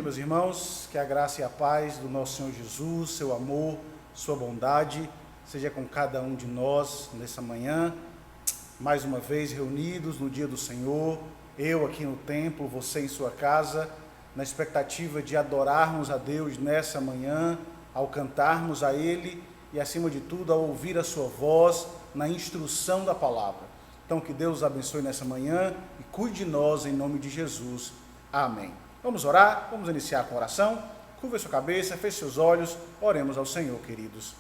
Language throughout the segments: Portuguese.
meus irmãos, que a graça e a paz do nosso Senhor Jesus, seu amor, sua bondade, seja com cada um de nós nessa manhã, mais uma vez reunidos no dia do Senhor, eu aqui no templo, você em sua casa, na expectativa de adorarmos a Deus nessa manhã, ao cantarmos a Ele e, acima de tudo, ao ouvir a sua voz na instrução da palavra. Então, que Deus abençoe nessa manhã e cuide de nós em nome de Jesus. Amém. Vamos orar, vamos iniciar com oração. Curva sua cabeça, feche seus olhos, oremos ao Senhor, queridos.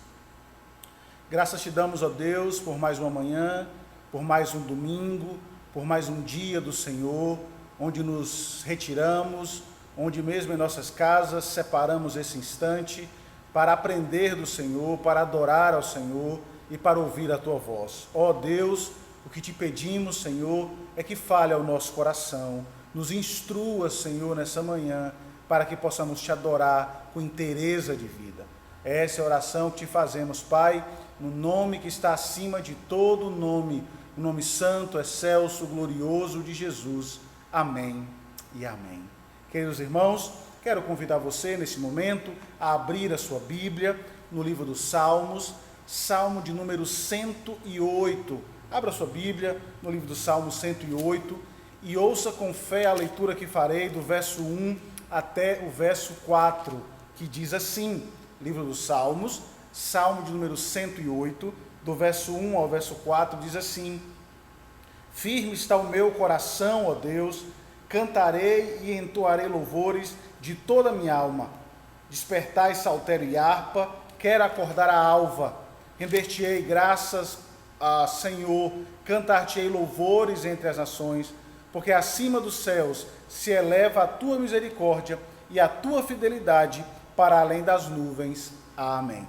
Graças te damos, ó Deus, por mais uma manhã, por mais um domingo, por mais um dia do Senhor, onde nos retiramos, onde mesmo em nossas casas separamos esse instante para aprender do Senhor, para adorar ao Senhor e para ouvir a tua voz. Ó Deus, o que te pedimos, Senhor, é que fale ao nosso coração. Nos instrua, Senhor, nessa manhã, para que possamos te adorar com inteireza de vida. Essa é a oração que te fazemos, Pai, no nome que está acima de todo nome, o nome santo, excelso, glorioso de Jesus. Amém e amém. Queridos irmãos, quero convidar você, nesse momento, a abrir a sua Bíblia no livro dos Salmos, Salmo de número 108. Abra a sua Bíblia no livro dos Salmos 108, e ouça com fé a leitura que farei do verso 1 até o verso 4, que diz assim, livro dos Salmos, Salmo de número 108, do verso 1 ao verso 4, diz assim: Firme está o meu coração, ó Deus, cantarei e entoarei louvores de toda a minha alma. Despertai saltério e harpa, quero acordar a alva, render-te-ei graças a Senhor, cantar-te-ei louvores entre as nações, porque acima dos céus se eleva a tua misericórdia e a tua fidelidade para além das nuvens. Amém.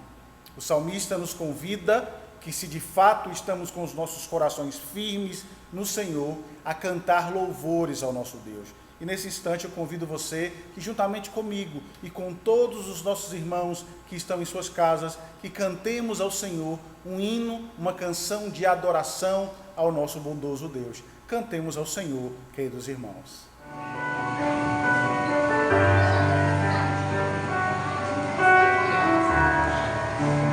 O salmista nos convida que, se de fato estamos com os nossos corações firmes no Senhor, a cantar louvores ao nosso Deus. E nesse instante eu convido você que, juntamente comigo e com todos os nossos irmãos que estão em suas casas, que cantemos ao Senhor um hino, uma canção de adoração ao nosso bondoso Deus. Cantemos ao Senhor, queridos irmãos. No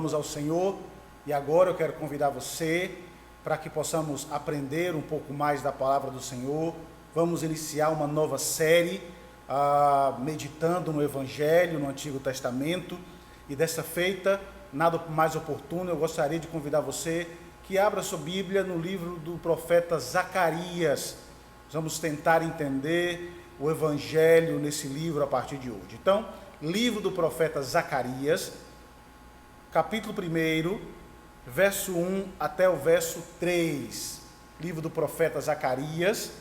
louvamos ao Senhor e agora eu quero convidar você para que possamos aprender um pouco mais da palavra do Senhor. Vamos iniciar uma nova série, meditando no Evangelho, no Antigo Testamento, e dessa feita, nada mais oportuno, eu gostaria de convidar você que abra sua Bíblia no livro do profeta Zacarias. Vamos tentar entender o Evangelho nesse livro a partir de hoje. Então, livro do profeta Zacarias, capítulo 1, verso 1 até o verso 3. Livro do profeta Zacarias,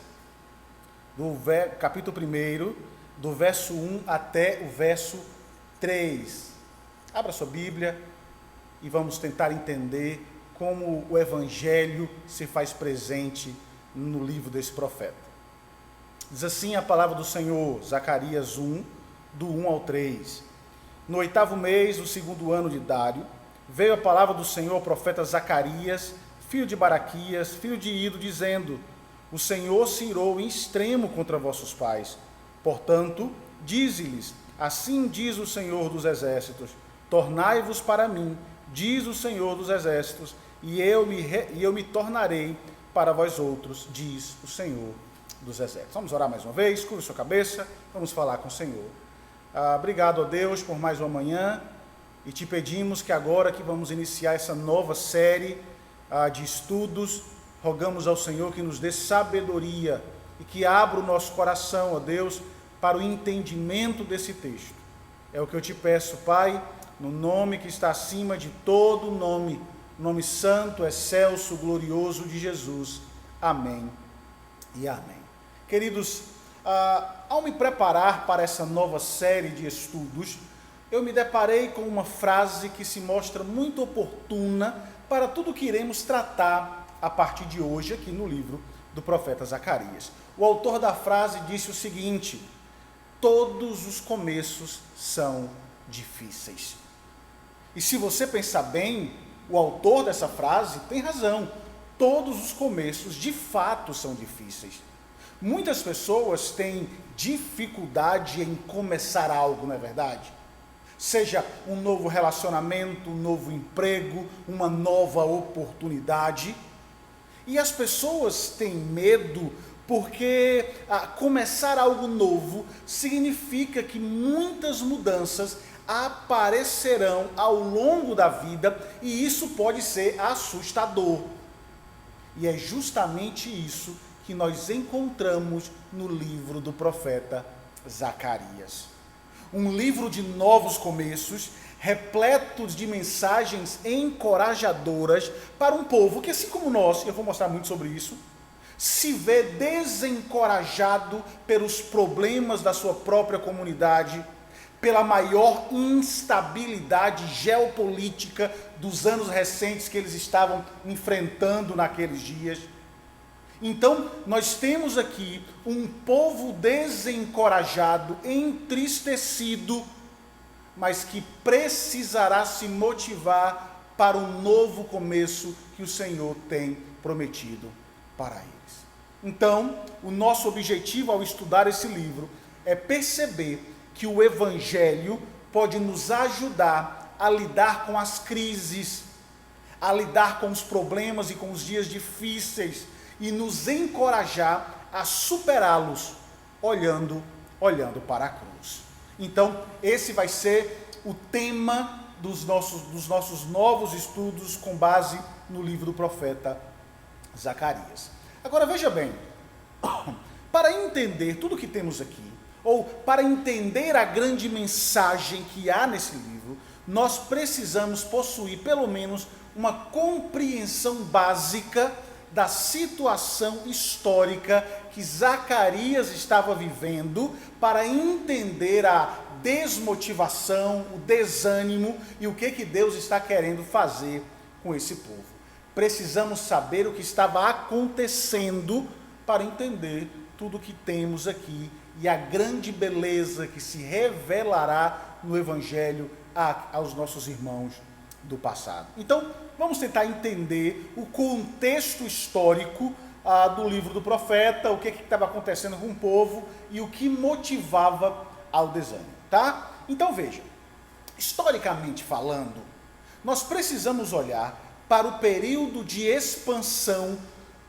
capítulo 1, do verso 1 até o verso 3. Abra sua Bíblia e vamos tentar entender como o Evangelho se faz presente no livro desse profeta. Diz assim a palavra do Senhor, Zacarias 1, do 1 ao 3. No 8º mês do 2º ano de Dário, veio a palavra do Senhor ao profeta Zacarias, filho de Baraquias, filho de Ido, dizendo: o Senhor se irou em extremo contra vossos pais. Portanto, dize-lhes: assim diz o Senhor dos exércitos, tornai-vos para mim, diz o Senhor dos exércitos, e eu me tornarei para vós outros, diz o Senhor dos exércitos. Vamos orar mais uma vez, curva sua cabeça, vamos falar com o Senhor. Obrigado a Deus por mais uma manhã, e te pedimos que agora que vamos iniciar essa nova série de estudos, rogamos ao Senhor que nos dê sabedoria e que abra o nosso coração, ó Deus, para o entendimento desse texto. É o que eu te peço, Pai, no nome que está acima de todo nome, nome santo, excelso, glorioso de Jesus. Amém e amém. Queridos, ao me preparar para essa nova série de estudos, eu me deparei com uma frase que se mostra muito oportuna para tudo que iremos tratar a partir de hoje aqui no livro do profeta Zacarias. O autor da frase disse o seguinte: todos os começos são difíceis. E se você pensar bem, o autor dessa frase tem razão. Todos os começos de fato são difíceis. Muitas pessoas têm dificuldade em começar algo, não é verdade? Seja um novo relacionamento, um novo emprego, uma nova oportunidade. E as pessoas têm medo porque começar algo novo significa que muitas mudanças aparecerão ao longo da vida, e isso pode ser assustador. E é justamente isso que nós encontramos no livro do profeta Zacarias. Um livro de novos começos, repleto de mensagens encorajadoras para um povo que, assim como nós, eu vou mostrar muito sobre isso, se vê desencorajado pelos problemas da sua própria comunidade, pela maior instabilidade geopolítica dos anos recentes que eles estavam enfrentando naqueles dias. Então, nós temos aqui um povo desencorajado, entristecido, mas que precisará se motivar para um novo começo que o Senhor tem prometido para eles. Então, o nosso objetivo ao estudar esse livro é perceber que o Evangelho pode nos ajudar a lidar com as crises, a lidar com os problemas e com os dias difíceis, e nos encorajar a superá-los, olhando para a cruz. Então, esse vai ser o tema dos nossos novos estudos com base no livro do profeta Zacarias. Agora, veja bem, para entender tudo o que temos aqui, ou para entender a grande mensagem que há nesse livro, nós precisamos possuir pelo menos uma compreensão básica da situação histórica que Zacarias estava vivendo, para entender a desmotivação, o desânimo e o que Deus está querendo fazer com esse povo. Precisamos saber o que estava acontecendo para entender tudo o que temos aqui e a grande beleza que se revelará no Evangelho aos nossos irmãos do passado. Então, vamos tentar entender o contexto histórico do livro do profeta, o que estava acontecendo com o povo e o que motivava ao desânimo, tá? Então veja, historicamente falando, nós precisamos olhar para o período de expansão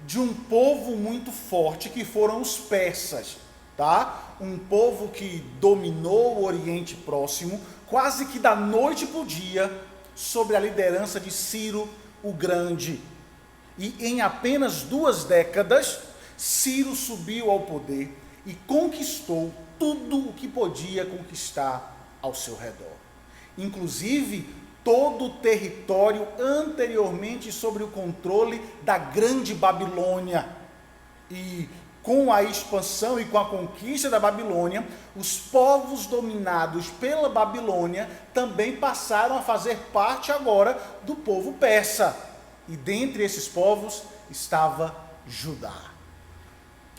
de um povo muito forte, que foram os persas, tá? Um povo que dominou o Oriente Próximo, quase que da noite para o dia, sob a liderança de Ciro o Grande. E em apenas 2 décadas, Ciro subiu ao poder e conquistou tudo o que podia conquistar ao seu redor. Inclusive, todo o território anteriormente sobre o controle da Grande Babilônia. E com a expansão e com a conquista da Babilônia, os povos dominados pela Babilônia também passaram a fazer parte agora do povo persa. E dentre esses povos estava Judá.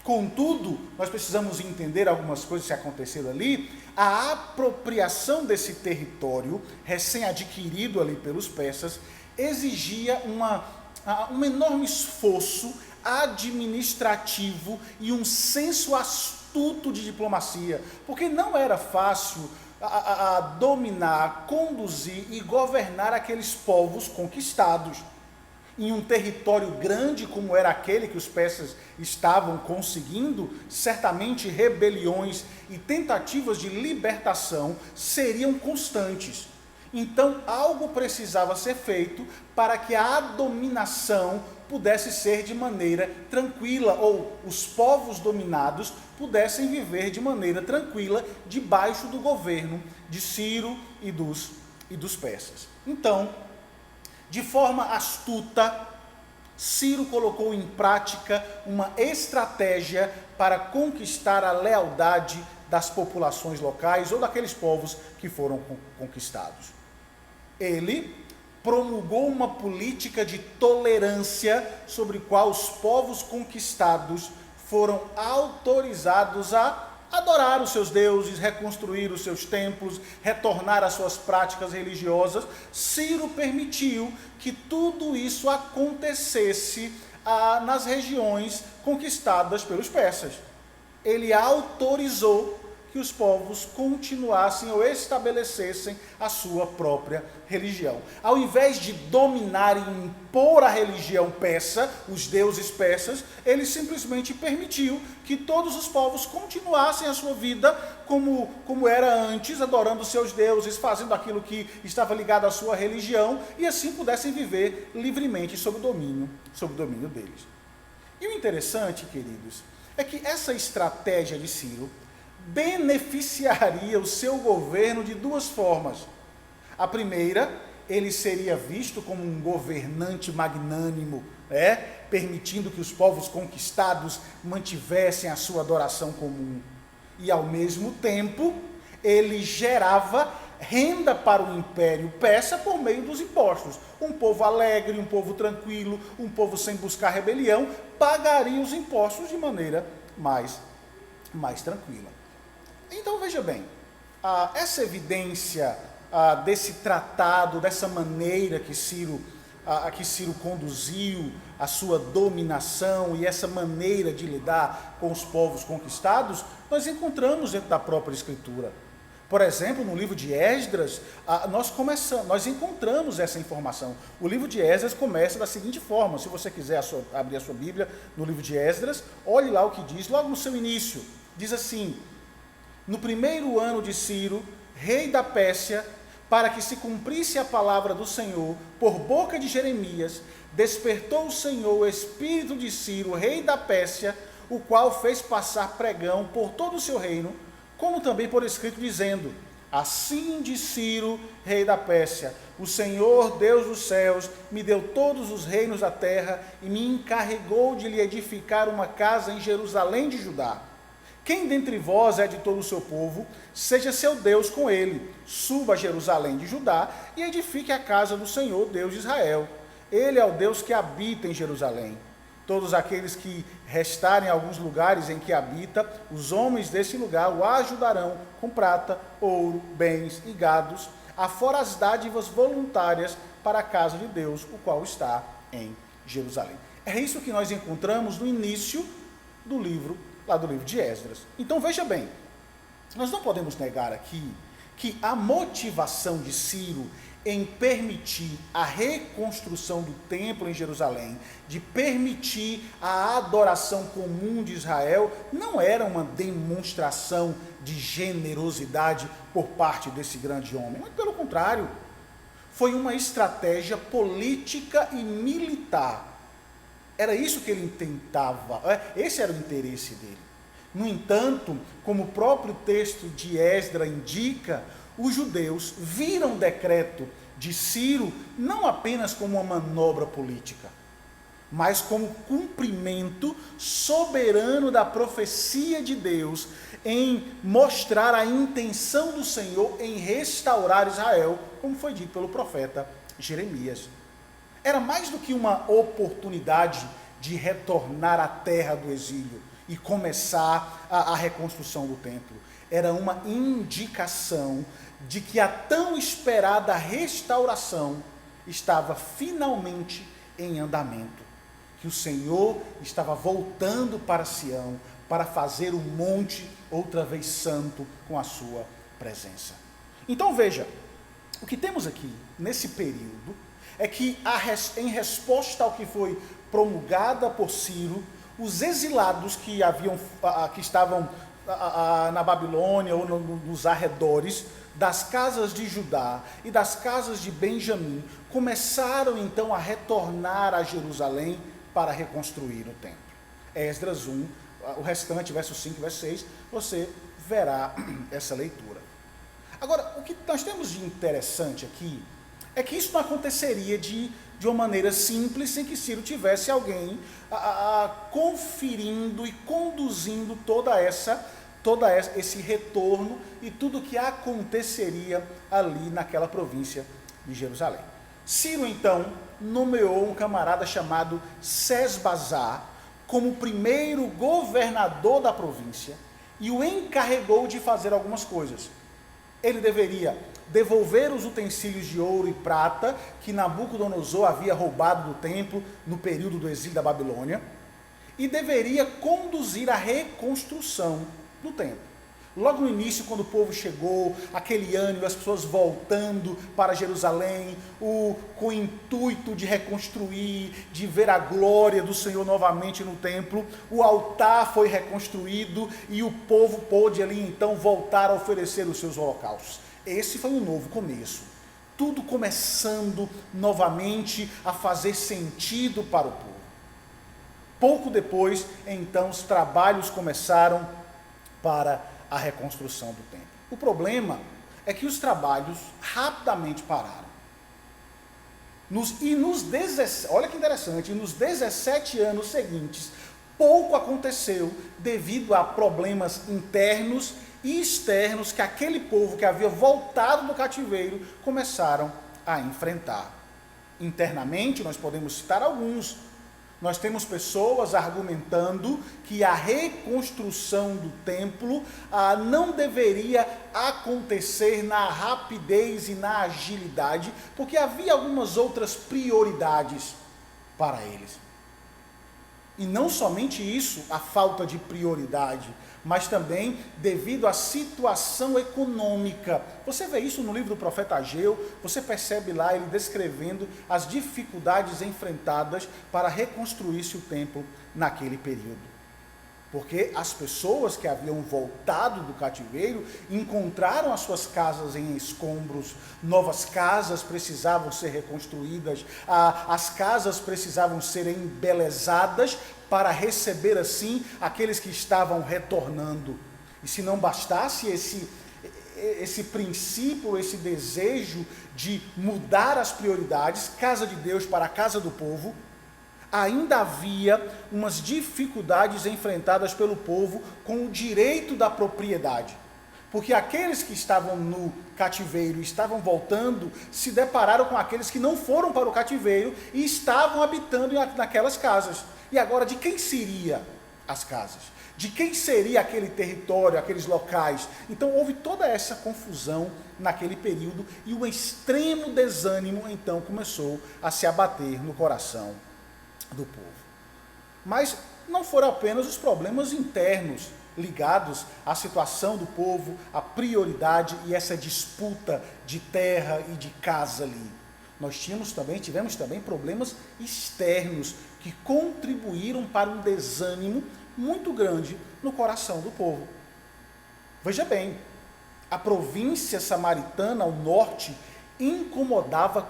Contudo, nós precisamos entender algumas coisas que aconteceram ali. A apropriação desse território, recém-adquirido ali pelos persas, exigia um enorme esforço administrativo e um senso astuto de diplomacia, porque não era fácil dominar, conduzir e governar aqueles povos conquistados. Em um território grande como era aquele que os persas estavam conseguindo, certamente rebeliões e tentativas de libertação seriam constantes. Então, algo precisava ser feito para que a dominação pudesse ser de maneira tranquila, ou os povos dominados pudessem viver de maneira tranquila debaixo do governo de Ciro e dos persas. Então, de forma astuta, Ciro colocou em prática uma estratégia para conquistar a lealdade das populações locais ou daqueles povos que foram conquistados. Ele promulgou uma política de tolerância sobre a qual os povos conquistados foram autorizados a adorar os seus deuses, reconstruir os seus templos, retornar às suas práticas religiosas. Ciro permitiu que tudo isso acontecesse nas regiões conquistadas pelos persas. Ele autorizou que os povos continuassem ou estabelecessem a sua própria religião. Ao invés de dominar e impor a religião persa, os deuses persas, ele simplesmente permitiu que todos os povos continuassem a sua vida como era antes, adorando seus deuses, fazendo aquilo que estava ligado à sua religião, e assim pudessem viver livremente sob o domínio deles. E o interessante, queridos, é que essa estratégia de Ciro beneficiaria o seu governo de 2 formas. A primeira, ele seria visto como um governante magnânimo, permitindo que os povos conquistados mantivessem a sua adoração comum. E, ao mesmo tempo, ele gerava renda para o Império Persa por meio dos impostos. Um povo alegre, um povo tranquilo, um povo sem buscar rebelião, pagaria os impostos de maneira mais tranquila. Então, veja bem, essa evidência desse tratado, dessa maneira que Ciro conduziu a sua dominação e essa maneira de lidar com os povos conquistados, nós encontramos dentro da própria Escritura. Por exemplo, no livro de Esdras, nós encontramos essa informação. O livro de Esdras começa da seguinte forma: se você quiser abrir a sua Bíblia no livro de Esdras, olhe lá o que diz, logo no seu início. Diz assim: no 1º ano de Ciro, rei da Pérsia, para que se cumprisse a palavra do Senhor, por boca de Jeremias, despertou o Senhor o espírito de Ciro, rei da Pérsia, o qual fez passar pregão por todo o seu reino, como também por escrito, dizendo: assim diz Ciro, rei da Pérsia, o Senhor, Deus dos céus, me deu todos os reinos da terra e me encarregou de lhe edificar uma casa em Jerusalém de Judá. Quem dentre vós é de todo o seu povo, seja seu Deus com ele. Suba a Jerusalém de Judá e edifique a casa do Senhor, Deus de Israel. Ele é o Deus que habita em Jerusalém. Todos aqueles que restarem em alguns lugares em que habita, os homens desse lugar o ajudarão com prata, ouro, bens e gados, afora as dádivas voluntárias para a casa de Deus, o qual está em Jerusalém. É isso que nós encontramos no início do livro de Esdras. Então, veja bem, nós não podemos negar aqui que a motivação de Ciro em permitir a reconstrução do templo em Jerusalém, de permitir a adoração comum de Israel, não era uma demonstração de generosidade por parte desse grande homem, mas pelo contrário, foi uma estratégia política e militar. Era isso que ele tentava, esse era o interesse dele. No entanto, como o próprio texto de Esdra indica, os judeus viram o decreto de Ciro não apenas como uma manobra política, mas como cumprimento soberano da profecia de Deus em mostrar a intenção do Senhor em restaurar Israel, como foi dito pelo profeta Jeremias. Era mais do que uma oportunidade de retornar à terra do exílio e começar a reconstrução do templo. Era uma indicação de que a tão esperada restauração estava finalmente em andamento, que o Senhor estava voltando para Sião para fazer o monte outra vez santo com a sua presença. Então veja, o que temos aqui nesse período é que em resposta ao que foi promulgada por Ciro, os exilados que estavam na Babilônia ou nos arredores das casas de Judá e das casas de Benjamim começaram então a retornar a Jerusalém para reconstruir o templo. Esdras 1, o restante, verso 5 e verso 6, você verá essa leitura. Agora, o que nós temos de interessante aqui é que isso não aconteceria de uma maneira simples, sem que Ciro tivesse alguém conferindo e conduzindo todo esse retorno e tudo o que aconteceria ali naquela província de Jerusalém. Ciro, então, nomeou um camarada chamado Sesbazar como primeiro governador da província e o encarregou de fazer algumas coisas. Ele deveria devolver os utensílios de ouro e prata que Nabucodonosor havia roubado do templo no período do exílio da Babilônia e deveria conduzir a reconstrução do templo. Logo no início, quando o povo chegou, aquele ânimo, as pessoas voltando para Jerusalém, com o intuito de reconstruir, de ver a glória do Senhor novamente no templo, o altar foi reconstruído e o povo pôde ali então voltar a oferecer os seus holocaustos. Esse foi um novo começo. Tudo começando novamente a fazer sentido para o povo. Pouco depois, então, os trabalhos começaram para a reconstrução do templo. O problema é que os trabalhos rapidamente pararam. Olha que interessante, nos 17 anos seguintes, pouco aconteceu devido a problemas internos e externos que aquele povo que havia voltado do cativeiro começaram a enfrentar. Internamente, nós podemos citar alguns. Nós temos pessoas argumentando que a reconstrução do templo não deveria acontecer na rapidez e na agilidade, porque havia algumas outras prioridades para eles. E não somente isso, a falta de prioridade, mas também devido à situação econômica. Você vê isso no livro do profeta Ageu, você percebe lá ele descrevendo as dificuldades enfrentadas para reconstruir-se o templo naquele período. Porque as pessoas que haviam voltado do cativeiro encontraram as suas casas em escombros, novas casas precisavam ser reconstruídas, as casas precisavam ser embelezadas para receber assim aqueles que estavam retornando. E se não bastasse esse princípio, esse desejo de mudar as prioridades, casa de Deus para a casa do povo, ainda havia umas dificuldades enfrentadas pelo povo com o direito da propriedade. Porque aqueles que estavam no cativeiro e estavam voltando, se depararam com aqueles que não foram para o cativeiro e estavam habitando naquelas casas. E agora, de quem seriam as casas? De quem seria aquele território, aqueles locais? Então, houve toda essa confusão naquele período e um extremo desânimo, então, começou a se abater no coração do povo. Mas não foram apenas os problemas internos ligados à situação do povo, à prioridade e essa disputa de terra e de casa ali. Nós tivemos também problemas externos que contribuíram para um desânimo muito grande no coração do povo. Veja bem, a província samaritana ao norte incomodava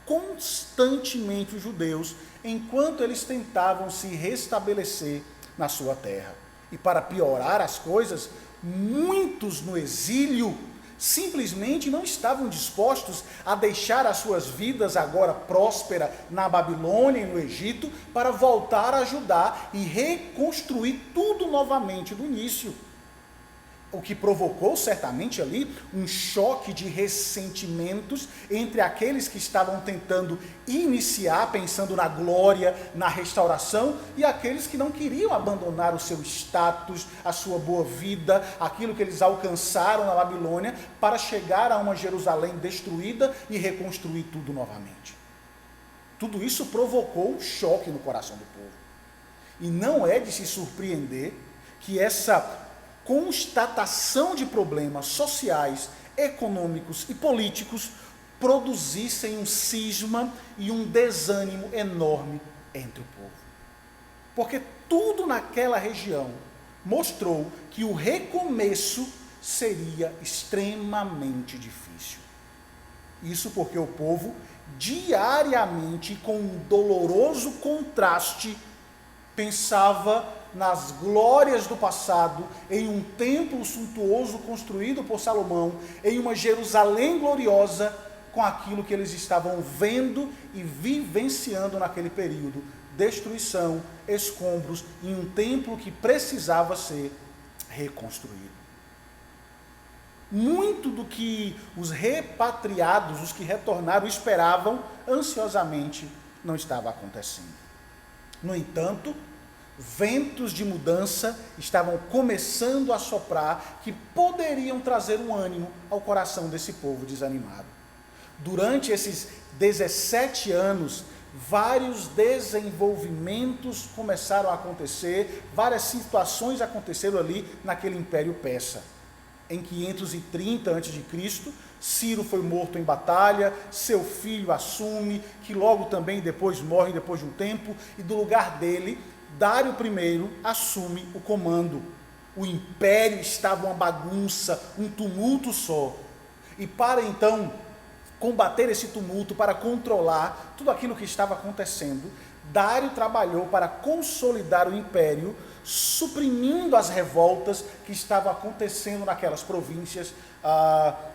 constantemente os judeus enquanto eles tentavam se restabelecer na sua terra. E para piorar as coisas, muitos no exílio simplesmente não estavam dispostos a deixar as suas vidas agora prósperas na Babilônia e no Egito para voltar a Judá e reconstruir tudo novamente do início. O que provocou certamente ali um choque de ressentimentos entre aqueles que estavam tentando iniciar, pensando na glória, na restauração, e aqueles que não queriam abandonar o seu status, a sua boa vida, aquilo que eles alcançaram na Babilônia, para chegar a uma Jerusalém destruída e reconstruir tudo novamente. Tudo isso provocou um choque no coração do povo. E não é de se surpreender que essa constatação de problemas sociais, econômicos e políticos produzissem um cisma e um desânimo enorme entre o povo. Porque tudo naquela região mostrou que o recomeço seria extremamente difícil. Isso porque o povo, diariamente, com um doloroso contraste, pensava nas glórias do passado, em um templo suntuoso construído por Salomão, em uma Jerusalém gloriosa, com aquilo que eles estavam vendo e vivenciando naquele período: destruição, escombros, em um templo que precisava ser reconstruído. Muito do que os repatriados, os que retornaram, esperavam ansiosamente, não estava acontecendo. No entanto, ventos de mudança estavam começando a soprar, que poderiam trazer um ânimo ao coração desse povo desanimado. Durante esses 17 anos, vários desenvolvimentos começaram a acontecer, várias situações aconteceram ali naquele Império Persa. Em 530 a.C., Ciro foi morto em batalha, seu filho assume, que logo também depois morre depois de um tempo, e do lugar dele, Dário I assume o comando. O império estava uma bagunça, um tumulto só. E para então combater esse tumulto, para controlar tudo aquilo que estava acontecendo, Dário trabalhou para consolidar o império, suprimindo as revoltas que estavam acontecendo naquelas províncias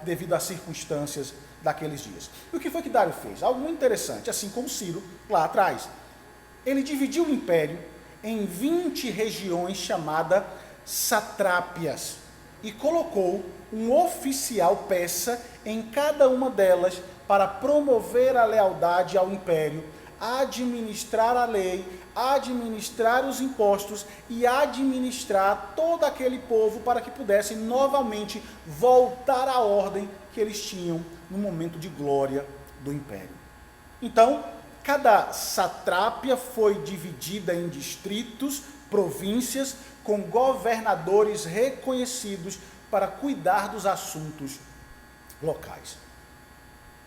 devido às circunstâncias daqueles dias. E o que foi que Dário fez? Algo muito interessante, assim como Ciro lá atrás. Ele dividiu o império em 20 regiões chamadas satrápias e colocou um oficial persa em cada uma delas para promover a lealdade ao império, administrar a lei, administrar os impostos e administrar todo aquele povo para que pudessem novamente voltar à ordem que eles tinham no momento de glória do império. Então, cada satrápia foi dividida em distritos, províncias, com governadores reconhecidos para cuidar dos assuntos locais.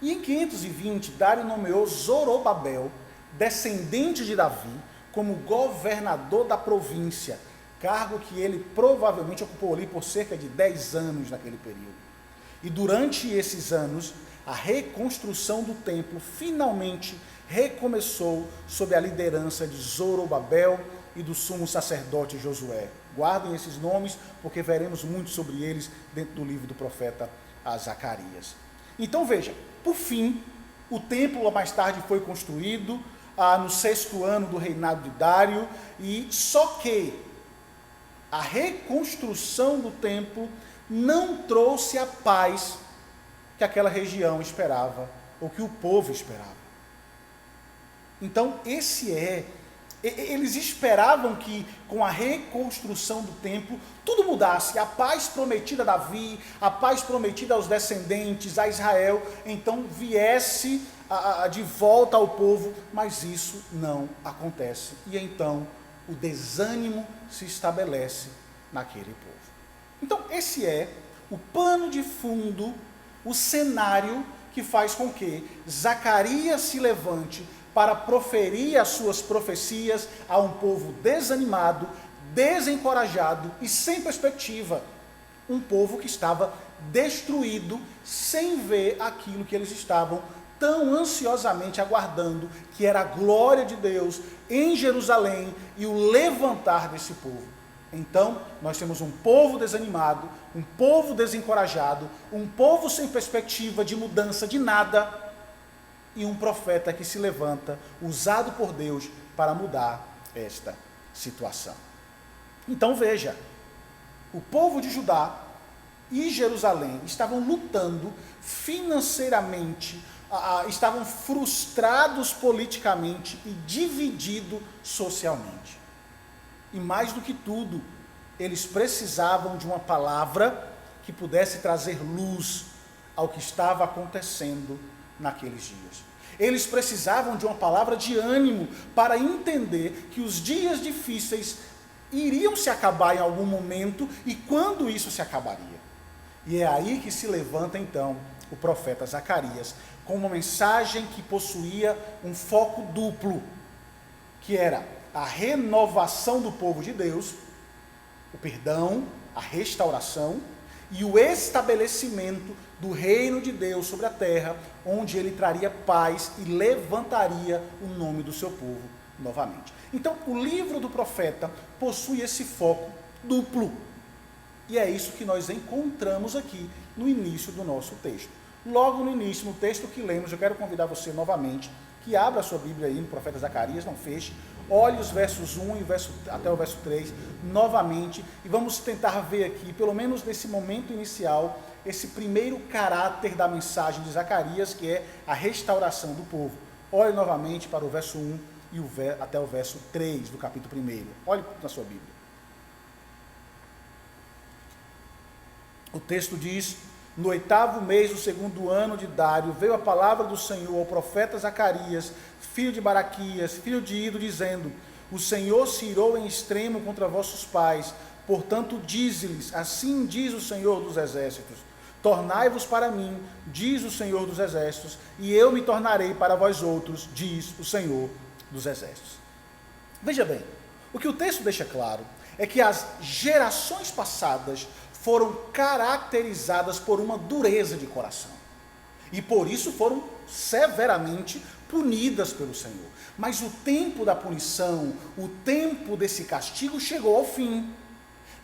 E em 520, Dário nomeou Zorobabel, descendente de Davi, como governador da província, cargo que ele provavelmente ocupou ali por cerca de 10 anos naquele período. E durante esses anos, a reconstrução do templo finalmente recomeçou sob a liderança de Zorobabel e do sumo sacerdote Josué. Guardem esses nomes, porque veremos muito sobre eles dentro do livro do profeta Zacarias. Então veja, por fim, o templo mais tarde foi construído no 6º ano do reinado de Dário, e só que a reconstrução do templo não trouxe a paz que aquela região esperava, ou que o povo esperava. Então, eles esperavam que com a reconstrução do templo, tudo mudasse, a paz prometida a Davi, a paz prometida aos descendentes, a Israel, então viesse de volta ao povo, mas isso não acontece. E então o desânimo se estabelece naquele povo. Então, esse é o pano de fundo, o cenário que faz com que Zacarias se levante para proferir as suas profecias a um povo desanimado, desencorajado e sem perspectiva. Um povo que estava destruído, sem ver aquilo que eles estavam tão ansiosamente aguardando, que era a glória de Deus em Jerusalém e o levantar desse povo. Então, nós temos um povo desanimado, um povo desencorajado, um povo sem perspectiva de mudança de nada, e um profeta que se levanta, usado por Deus para mudar esta situação. Então veja, o povo de Judá e Jerusalém estavam lutando financeiramente, estavam frustrados politicamente e divididos socialmente. E mais do que tudo, eles precisavam de uma palavra que pudesse trazer luz ao que estava acontecendo naqueles dias. Eles precisavam de uma palavra de ânimo para entender que os dias difíceis iriam se acabar em algum momento e quando isso se acabaria. E é aí que se levanta então o profeta Zacarias com uma mensagem que possuía um foco duplo, que era a renovação do povo de Deus, o perdão, a restauração e o estabelecimento do reino de Deus sobre a terra, onde ele traria paz e levantaria o nome do seu povo novamente. Então, o livro do profeta possui esse foco duplo. E é isso que nós encontramos aqui no início do nosso texto. Logo no início, no texto que lemos, eu quero convidar você novamente que abra a sua Bíblia aí no profeta Zacarias, não feche, olhe os versos 1 até o verso 3 novamente e vamos tentar ver aqui, pelo menos nesse momento inicial, esse primeiro caráter da mensagem de Zacarias, que é a restauração do povo. Olhe novamente para o verso 1 e até o verso 3 do capítulo 1. Olhe na sua Bíblia. O texto diz: no 8º mês do 2º ano de Dário, veio a palavra do Senhor ao profeta Zacarias, filho de Baraquias, filho de Ido, dizendo: o Senhor se irou em extremo contra vossos pais, portanto dize-lhes, assim diz o Senhor dos exércitos, tornai-vos para mim, diz o Senhor dos exércitos, e eu me tornarei para vós outros, diz o Senhor dos exércitos. Veja bem, o que o texto deixa claro é que as gerações passadas foram caracterizadas por uma dureza de coração. E por isso foram severamente punidas pelo Senhor. Mas o tempo da punição, o tempo desse castigo chegou ao fim.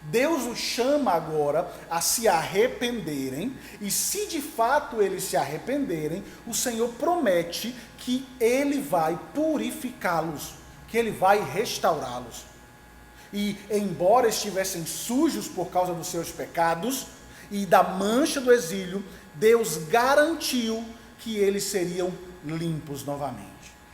Deus os chama agora a se arrependerem, e se de fato eles se arrependerem, o Senhor promete que Ele vai purificá-los, que Ele vai restaurá-los. E embora estivessem sujos por causa dos seus pecados e da mancha do exílio, Deus garantiu que eles seriam limpos novamente.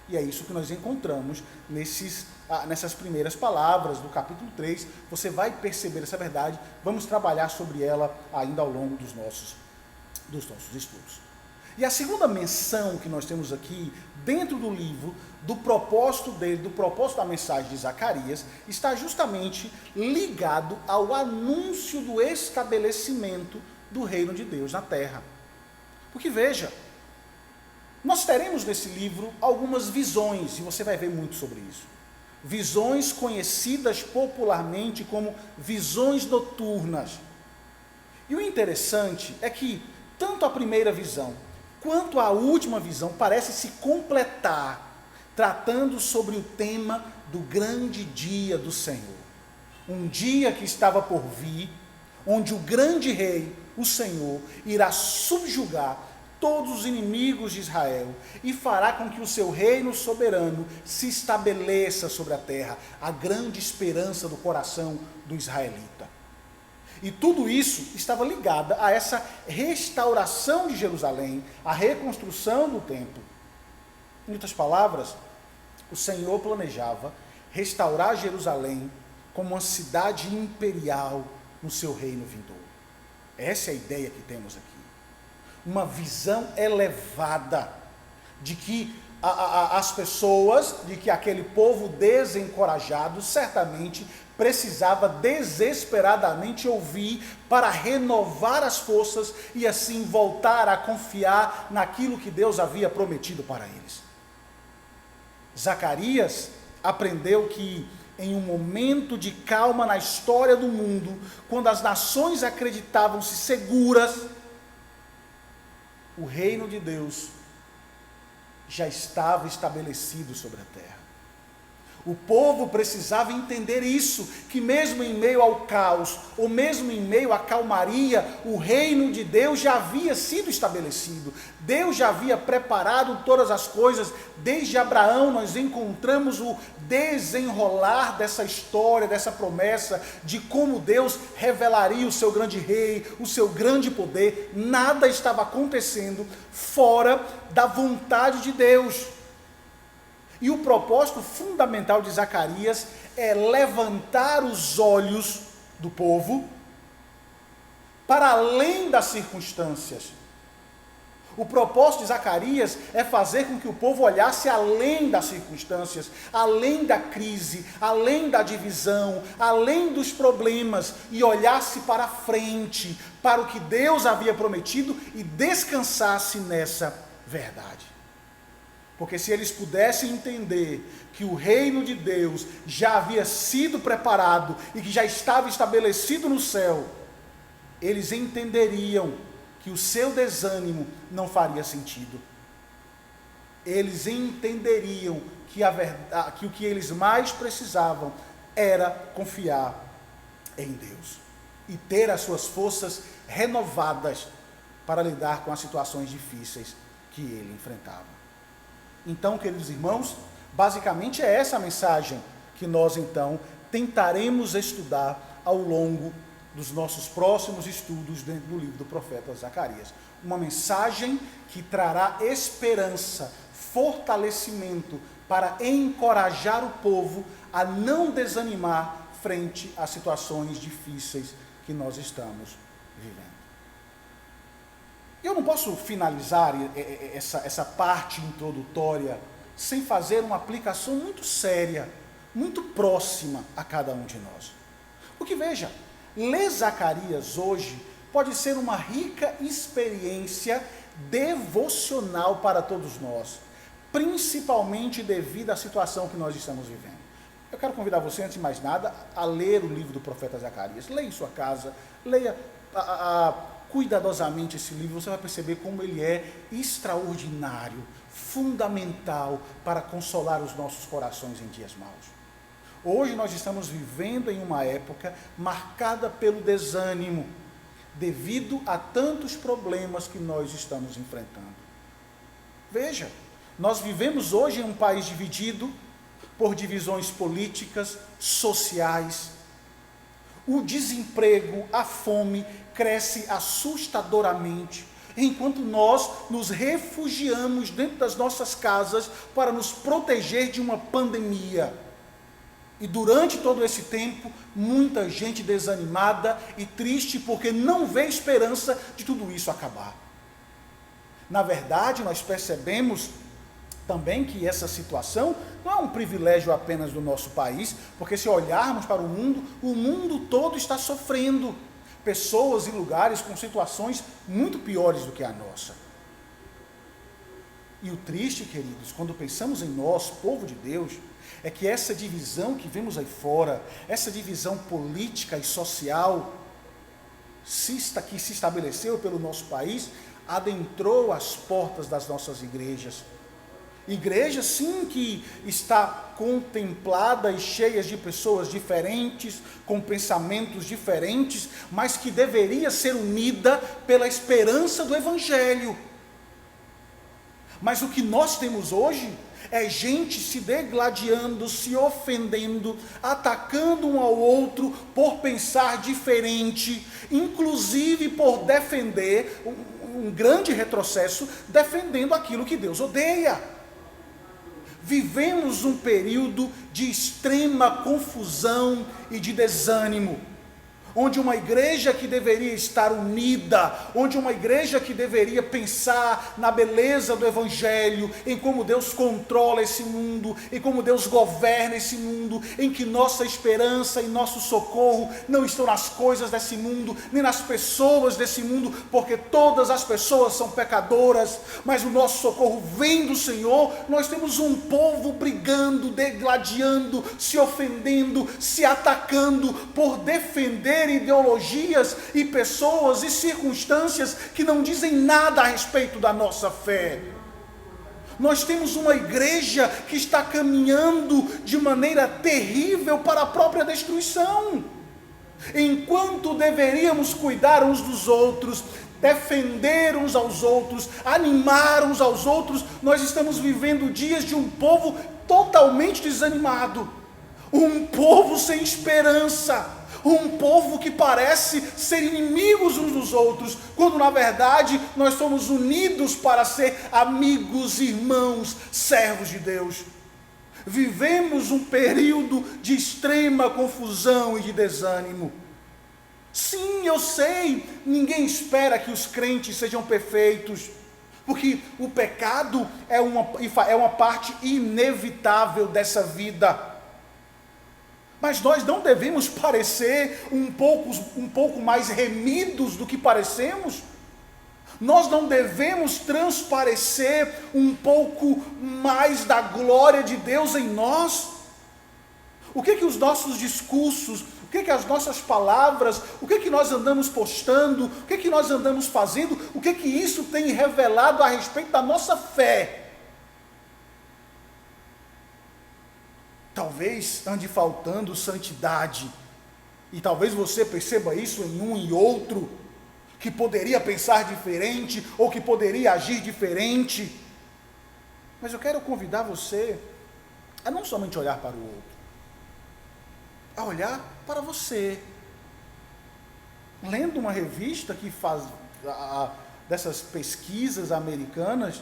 E é isso que nós encontramos nessas primeiras palavras do capítulo 3. Você vai perceber essa verdade, vamos trabalhar sobre ela ainda ao longo dos nossos estudos. E a segunda menção que nós temos aqui, dentro do livro, do propósito dele, do propósito da mensagem de Zacarias, está justamente ligado ao anúncio do estabelecimento do reino de Deus na terra. Porque veja, nós teremos nesse livro algumas visões, e você vai ver muito sobre isso. Visões conhecidas popularmente como visões noturnas. E o interessante é que tanto a primeira visão quanto a última visão parece se completar, tratando sobre o tema do grande dia do Senhor. Um dia que estava por vir, onde o grande rei, o Senhor, irá subjugar todos os inimigos de Israel e fará com que o seu reino soberano se estabeleça sobre a terra, a grande esperança do coração do israelita. E tudo isso estava ligado a essa restauração de Jerusalém, a reconstrução do templo. Em outras palavras, o Senhor planejava restaurar Jerusalém como uma cidade imperial no seu reino vindouro. Essa é a ideia que temos aqui. Uma visão elevada de que as pessoas, de que aquele povo desencorajado certamente precisava desesperadamente ouvir para renovar as forças e assim voltar a confiar naquilo que Deus havia prometido para eles. Zacarias aprendeu que em um momento de calma na história do mundo, quando as nações acreditavam-se seguras, o reino de Deus já estava estabelecido sobre a terra. O povo precisava entender isso, que mesmo em meio ao caos, ou mesmo em meio à calmaria, o reino de Deus já havia sido estabelecido. Deus já havia preparado todas as coisas. Desde Abraão nós encontramos o desenrolar dessa história, dessa promessa, de como Deus revelaria o seu grande rei, o seu grande poder. Nada estava acontecendo fora da vontade de Deus. E o propósito fundamental de Zacarias é levantar os olhos do povo para além das circunstâncias. O propósito de Zacarias é fazer com que o povo olhasse além das circunstâncias, além da crise, além da divisão, além dos problemas, e olhasse para frente, para o que Deus havia prometido e descansasse nessa verdade. Porque se eles pudessem entender que o reino de Deus já havia sido preparado e que já estava estabelecido no céu, eles entenderiam que o seu desânimo não faria sentido. Eles entenderiam que o que eles mais precisavam era confiar em Deus e ter as suas forças renovadas para lidar com as situações difíceis que ele enfrentava. Então, queridos irmãos, basicamente é essa a mensagem que nós então tentaremos estudar ao longo dos nossos próximos estudos dentro do livro do profeta Zacarias. Uma mensagem que trará esperança, fortalecimento para encorajar o povo a não desanimar frente às situações difíceis que nós estamos vivendo. Eu não posso finalizar essa parte introdutória sem fazer uma aplicação muito séria, muito próxima a cada um de nós. Porque veja, ler Zacarias hoje pode ser uma rica experiência devocional para todos nós, principalmente devido à situação que nós estamos vivendo. Eu quero convidar você, antes de mais nada, a ler o livro do profeta Zacarias. Leia em sua casa, leia cuidadosamente esse livro, você vai perceber como ele é extraordinário, fundamental para consolar os nossos corações em dias maus. Hoje nós estamos vivendo em uma época marcada pelo desânimo, devido a tantos problemas que nós estamos enfrentando. Veja, nós vivemos hoje em um país dividido por divisões políticas, sociais. O desemprego, a fome cresce assustadoramente, enquanto nós nos refugiamos dentro das nossas casas para nos proteger de uma pandemia. E durante todo esse tempo, muita gente desanimada e triste porque não vê esperança de tudo isso acabar. Na verdade, nós percebemos também que essa situação não é um privilégio apenas do nosso país, porque se olharmos para o mundo todo está sofrendo. Pessoas e lugares com situações muito piores do que a nossa. E o triste, queridos, quando pensamos em nós, povo de Deus, é que essa divisão que vemos aí fora, essa divisão política e social, que se estabeleceu pelo nosso país, adentrou as portas das nossas igrejas. Igreja, sim, que está contemplada e cheia de pessoas diferentes, com pensamentos diferentes, mas que deveria ser unida pela esperança do Evangelho. Mas o que nós temos hoje é gente se degladiando, se ofendendo, atacando um ao outro por pensar diferente, inclusive por defender um grande retrocesso, defendendo aquilo que Deus odeia. Vivemos um período de extrema confusão e de desânimo. onde uma igreja que deveria estar unida, onde uma igreja que deveria pensar na beleza do Evangelho, em como Deus controla esse mundo, em como Deus governa esse mundo, em que nossa esperança e nosso socorro não estão nas coisas desse mundo, nem nas pessoas desse mundo, porque todas as pessoas são pecadoras, mas o nosso socorro vem do Senhor. Nós temos um povo brigando, degladiando, se ofendendo, se atacando por defender ideologias e pessoas e circunstâncias que não dizem nada a respeito da nossa fé. Nós temos uma igreja que está caminhando de maneira terrível para a própria destruição. Enquanto deveríamos cuidar uns dos outros, defender uns aos outros, animar uns aos outros, nós estamos vivendo dias de um povo totalmente desanimado, um povo sem esperança, um povo que parece ser inimigos uns dos outros, quando na verdade nós somos unidos para ser amigos, irmãos, servos de Deus. Vivemos um período de extrema confusão e de desânimo. Sim, eu sei, ninguém espera que os crentes sejam perfeitos, porque o pecado é uma parte inevitável dessa vida. Mas nós não devemos parecer um pouco mais remidos do que parecemos. Nós não devemos transparecer um pouco mais da glória de Deus em nós. O que os nossos discursos, o que as nossas palavras, o que nós andamos postando, o que nós andamos fazendo, o que isso tem revelado a respeito da nossa fé? Talvez ande faltando santidade, e talvez você perceba isso em um e outro, que poderia pensar diferente, ou que poderia agir diferente. Mas eu quero convidar você a não somente olhar para o outro, a olhar para você. Lendo uma revista que faz dessas pesquisas americanas,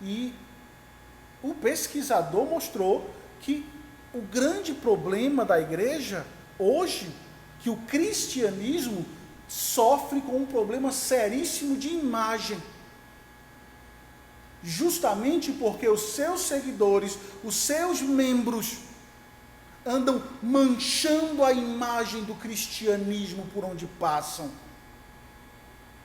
e o pesquisador mostrou que o grande problema da igreja hoje, que o cristianismo sofre com um problema seríssimo de imagem, justamente porque os seus seguidores, os seus membros, andam manchando a imagem do cristianismo por onde passam,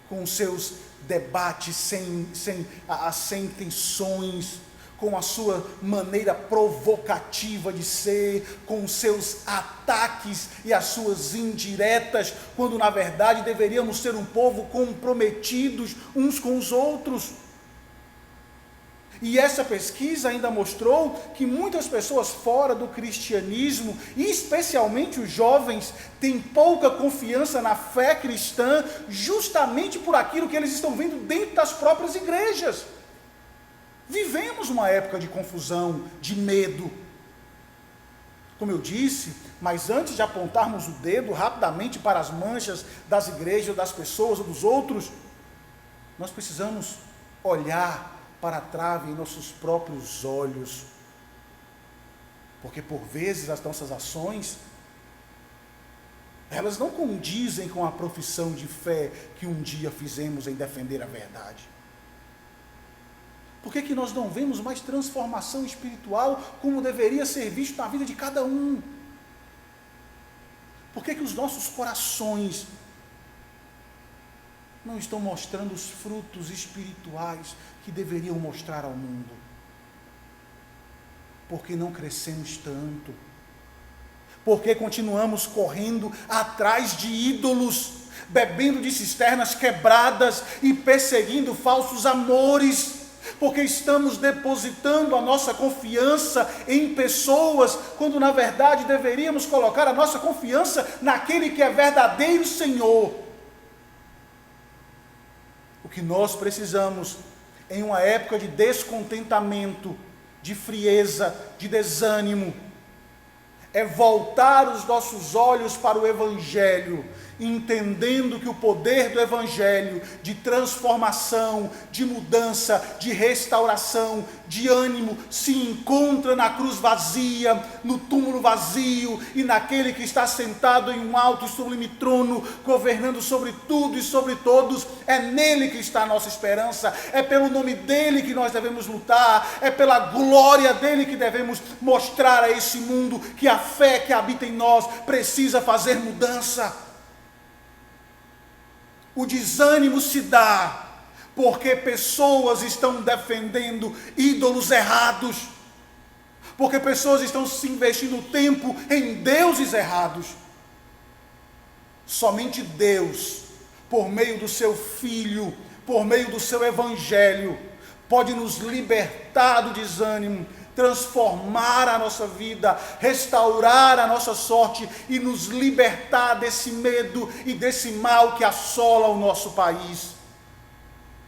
com seus debates sem tensões, com a sua maneira provocativa de ser, com os seus ataques e as suas indiretas, quando na verdade deveríamos ser um povo comprometidos uns com os outros. E essa pesquisa ainda mostrou que muitas pessoas fora do cristianismo, e especialmente os jovens, têm pouca confiança na fé cristã, justamente por aquilo que eles estão vendo dentro das próprias igrejas. Vivemos uma época de confusão, de medo. Como eu disse, mas antes de apontarmos o dedo rapidamente para as manchas das igrejas, das pessoas ou dos outros, nós precisamos olhar para a trave em nossos próprios olhos. Porque por vezes as nossas ações, elas não condizem com a profissão de fé que um dia fizemos em defender a verdade. Por que nós não vemos mais transformação espiritual como deveria ser visto na vida de cada um? Por que os nossos corações não estão mostrando os frutos espirituais que deveriam mostrar ao mundo? Porque não crescemos tanto? Porque continuamos correndo atrás de ídolos, bebendo de cisternas quebradas e perseguindo falsos amores? Porque estamos depositando a nossa confiança em pessoas, quando na verdade deveríamos colocar a nossa confiança naquele que é verdadeiro Senhor. O que nós precisamos em uma época de descontentamento, de frieza, de desânimo, é voltar os nossos olhos para o Evangelho, entendendo que o poder do Evangelho de transformação, de mudança, de restauração, de ânimo, se encontra na cruz vazia, no túmulo vazio e naquele que está sentado em um alto e sublime trono, governando sobre tudo e sobre todos. É nele que está a nossa esperança, é pelo nome dele que nós devemos lutar, é pela glória dele que devemos mostrar a esse mundo que a fé que habita em nós precisa fazer mudança. O desânimo se dá porque pessoas estão defendendo ídolos errados, porque pessoas estão se investindo tempo em deuses errados. Somente Deus, por meio do seu Filho, por meio do seu Evangelho, pode nos libertar do desânimo, transformar a nossa vida, restaurar a nossa sorte e nos libertar desse medo e desse mal que assola o nosso país.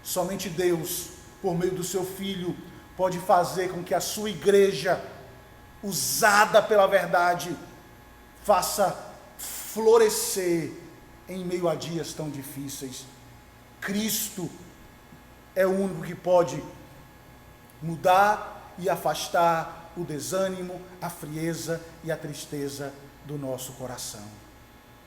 Somente Deus, por meio do seu Filho, pode fazer com que a sua igreja, usada pela verdade, faça florescer em meio a dias tão difíceis. Cristo é o único que pode mudar e afastar o desânimo, a frieza e a tristeza do nosso coração.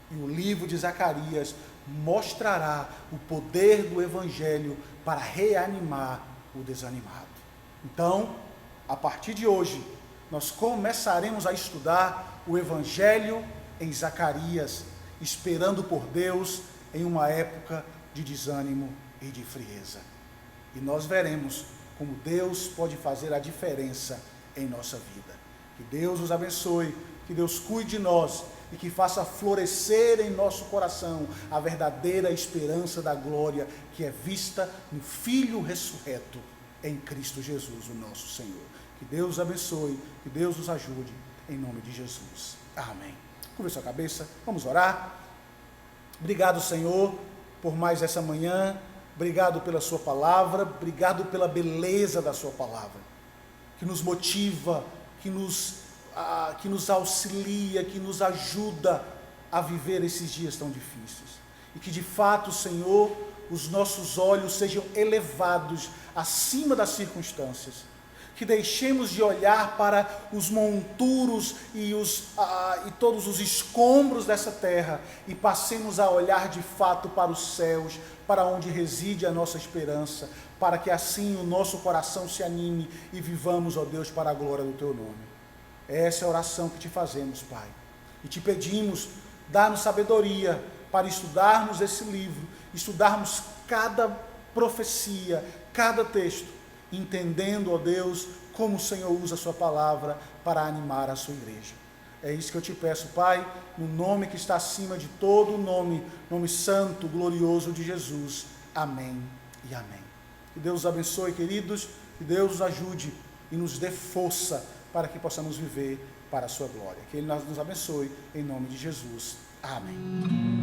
E o livro de Zacarias mostrará o poder do Evangelho para reanimar o desanimado. Então, a partir de hoje, nós começaremos a estudar o Evangelho em Zacarias, esperando por Deus em uma época de desânimo e de frieza. E nós veremos como Deus pode fazer a diferença em nossa vida. Que Deus nos abençoe, que Deus cuide de nós e que faça florescer em nosso coração a verdadeira esperança da glória que é vista no Filho ressurreto em Cristo Jesus, o nosso Senhor. Que Deus nos abençoe, que Deus nos ajude, em nome de Jesus. Amém. Curva sua cabeça, vamos orar. Obrigado, Senhor, por mais essa manhã. Obrigado pela sua palavra, obrigado pela beleza da sua palavra, que nos motiva, que nos auxilia, que nos ajuda a viver esses dias tão difíceis. E que de fato, Senhor, os nossos olhos sejam elevados acima das circunstâncias. Que deixemos de olhar para os monturos e todos os escombros dessa terra e passemos a olhar de fato para os céus, para onde reside a nossa esperança, para que assim o nosso coração se anime e vivamos, ó Deus, para a glória do Teu nome. Essa é a oração que te fazemos, Pai. E te pedimos, dá-nos sabedoria para estudarmos esse livro, estudarmos cada profecia, cada texto, entendendo, ó Deus, como o Senhor usa a sua palavra para animar a sua igreja. É isso que eu te peço, Pai, no nome que está acima de todo nome, nome santo, glorioso de Jesus. Amém e amém. Que Deus os abençoe, queridos, que Deus os ajude e nos dê força para que possamos viver para a sua glória. Que Ele nos abençoe, em nome de Jesus. Amém.